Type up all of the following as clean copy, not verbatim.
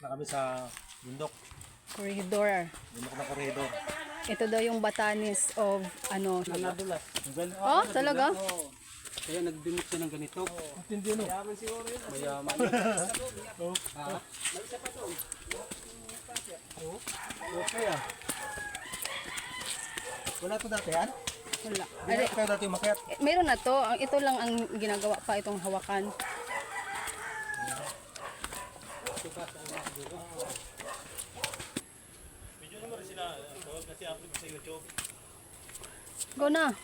Na kami sa bundok. Corridor. Bundok na koridor. Ito daw yung Batanes of ano. Nadulas. Oh, talaga? Kaya nagdimit siya ng ganito. Hindi no. Mayaman siguro yun. Mayaman. Okay ah. Wala to dati yan? Wala. Hindi kayo dati umakyat. Meron na to. Ito lang ang ginagawa pa itong hawakan. Video naman rin sila. Kasi upload sa YouTube. Go na.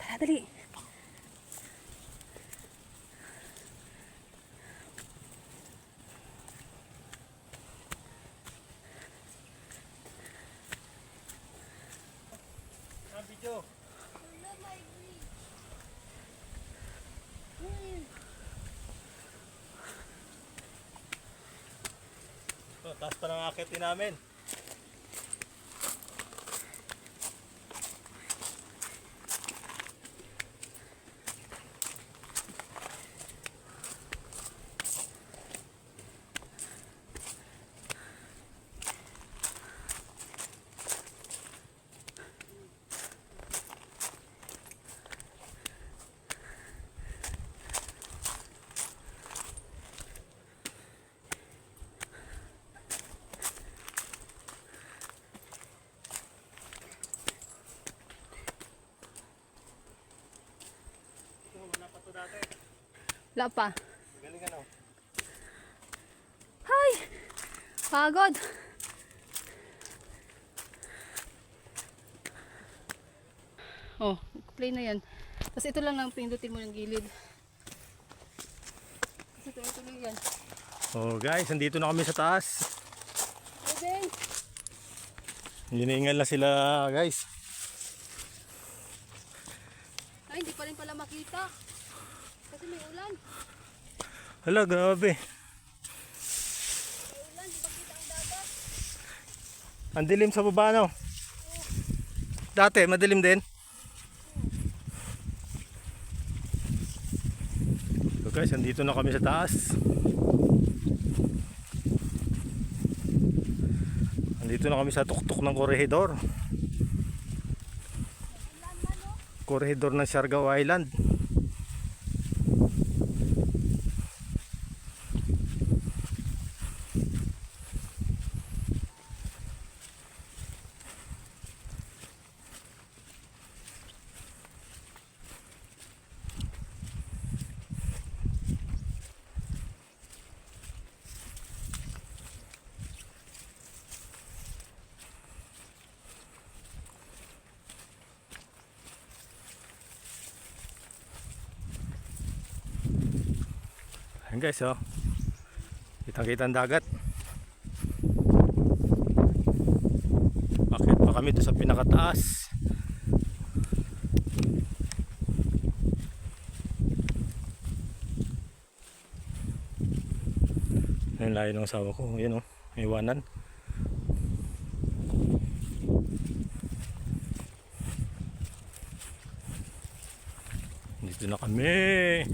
Tara, dali. Video. Taas pa ng akitin namin. Wala pa to dati. Wala pa. Galing ano. Hi! Pagod. Oh, play na yan. Tapos ito lang ang pindutin mo ng gilid. Tapos ito lang yan. Oh guys, nandito na kami sa taas. Okay. Hiningal na sila guys. Ay, hindi pa rin pala makita. Kasi may ulan. Hala, grabe. May ulan, di ba kita ang dagat? Ang dilim sa baba no. Dati, madilim din. So guys, nandito na kami sa taas. Nandito na kami sa tuktok ng korehidor. Korehidor ng Siargao Island. Ayan guys, oh. Kitang-kita ang dagat. Bakit pa kami doon sa pinakataas? Ayan, layo ng asawa ko. Ayan, oh. May iwanan. Dito na kami.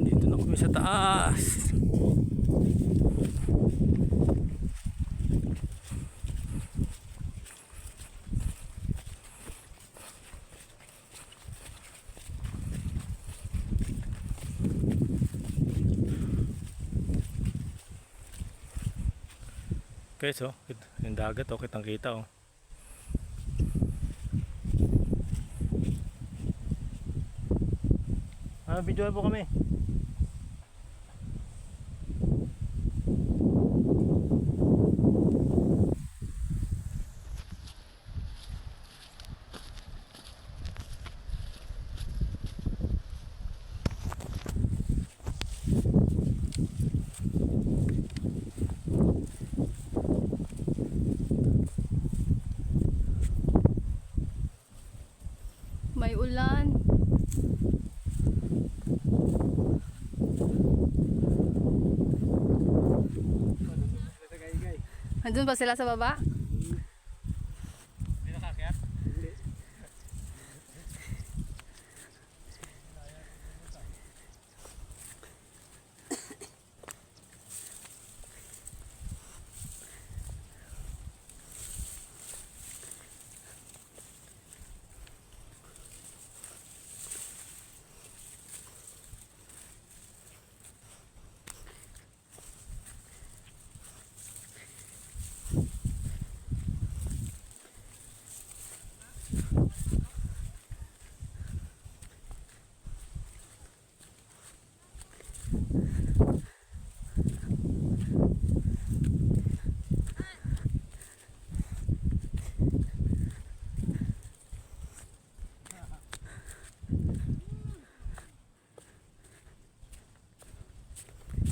Dito na kami sa taas. Guys, oh, yung dagat, oh, kitang kita, oh. Video po kami. May ulan. Andun ba sila sa baba? Hindi nakakayat?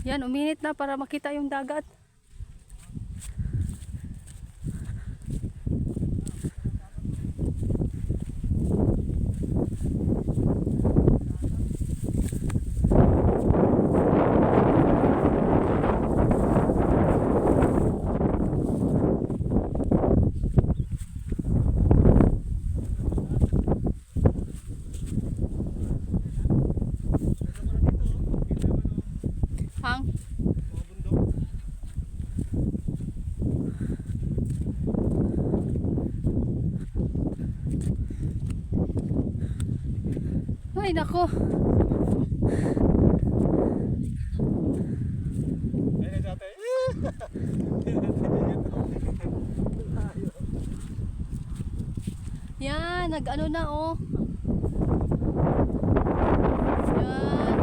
Yan, uminit na para makita yung dagat. Hang? Ay, nako. Ayun dati. Yan, nag-ano na oh. Yan.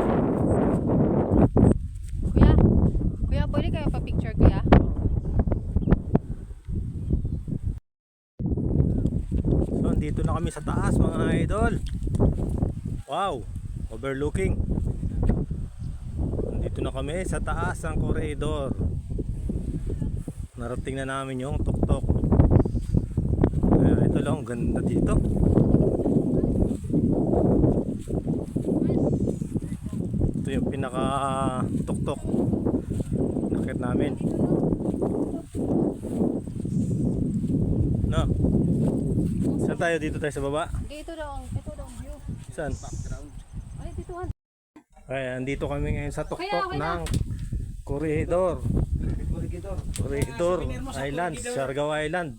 Kuya, kuya, pwede kayo pa-picture kuya? So, dito na kami sa taas mga idol. Wow, overlooking. Dito na kami sa taas ng corridor. Narating na namin yung tuktok. Ito lang, ganda dito. Ito yung pinaka tuktok nakit namin. No. Saan tayo? Dito tayo sa baba? Ito daw view. Saan? Ay, dito han. Ay, andito kami ngayon sa tuktok Okay na. ng Corridor. Corridor Island, Siargao Island.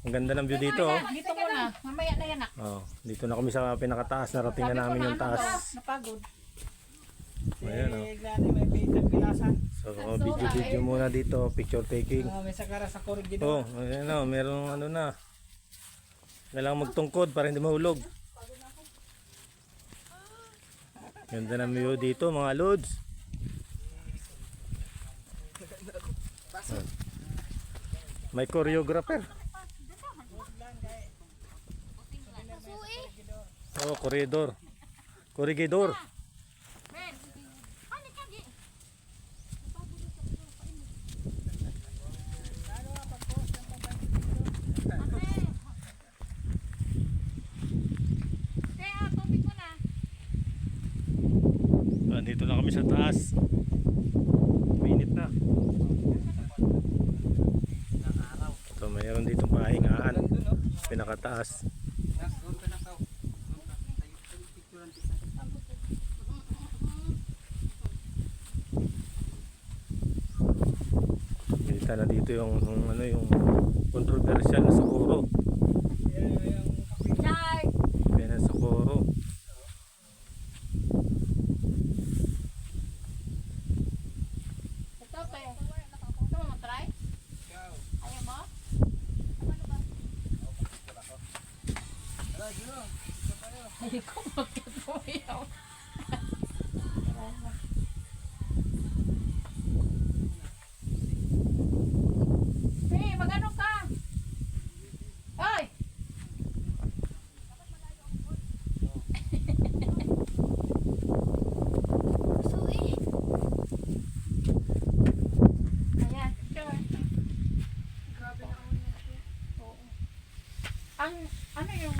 Ang ganda ng view dito. Oh. Dito muna, mamaya na yan. Oh, dito na kami sa pinakataas, narating na namin yung taas. Napagod. Ayan, oh. May pilasan. So, video muna dito, picture taking. May sakara sa Oh, corridor. ayan oh, merong ano na. Kailangan magtungkod para hindi mahulog. Ganda ng view dito mga lods. May choreographer. Oh, corridor. Corregidor. Dito na kami sa taas. Mainit na. So mayroon dito pahingaan. Pinakataas. Kita na dito yung ano yung controversial na Socorro. Yan ang Socorro. Ay, ko magkatuyaw. Hey, magano ka? Ay! Ayan, sure. Grabe na ako. Oo. Ang, ano yung...